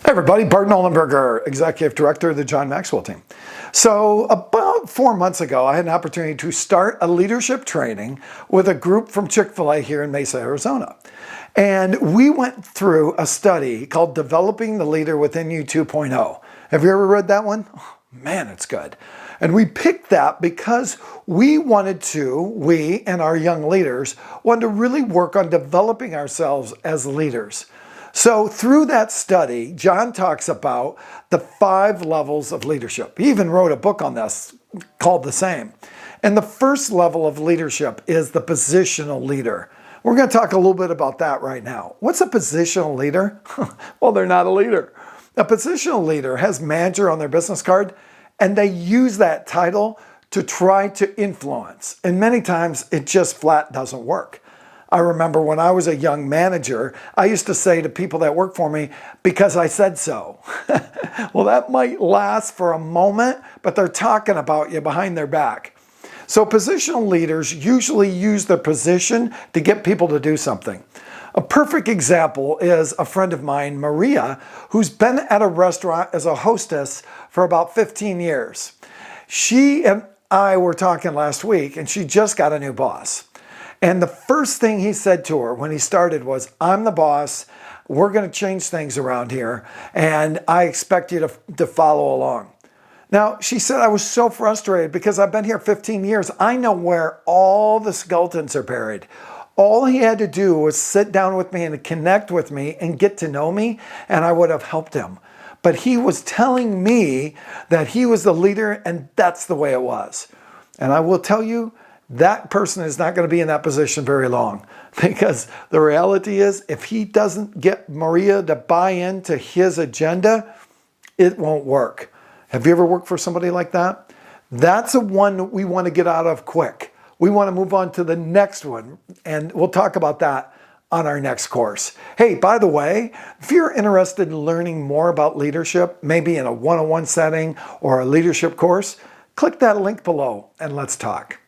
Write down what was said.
Hey everybody, Bart Nollenberger, Executive Director of the John Maxwell team. So about 4 months ago, I had an opportunity to start a leadership training with a group from Chick-fil-A here in Mesa, Arizona. And we went through a study called Developing the Leader Within You 2.0. Have you ever read that one? Oh, man, it's good. And we picked that because we and our young leaders, wanted to really work on developing ourselves as leaders. So through that study, John talks about the 5 levels of leadership. He even wrote a book on this called The Same. And the first level of leadership is the positional leader. We're going to talk a little bit about that right now. What's a positional leader? Well, they're not a leader. A positional leader has manager on their business card, and they use that title to try to influence. And many times it just flat doesn't work. I remember when I was a young manager, I used to say to people that work for me, because I said so. Well, that might last for a moment, but they're talking about you behind their back. So positional leaders usually use their position to get people to do something. A perfect example is a friend of mine, Maria, who's been at a restaurant as a hostess for about 15 years. She and I were talking last week, and she just got a new boss. And the first thing he said to her when he started was, "I'm the boss, we're going to change things around here, and I expect you to follow along." Now, she said, "I was so frustrated because I've been here 15 years. I know where all the skeletons are buried. All he had to do was sit down with me and connect with me and get to know me, and I would have helped him. But he was telling me that he was the leader, and that's the way it was." And I will tell you, that person is not going to be in that position very long, because the reality is, if he doesn't get Maria to buy into his agenda, it won't work. Have you ever worked for somebody like that? That's the one that we want to get out of quick. We want to move on to the next one, and we'll talk about that on our next course. Hey, by the way, if you're interested in learning more about leadership, maybe in a one-on-one setting or a leadership course, click that link below and let's talk.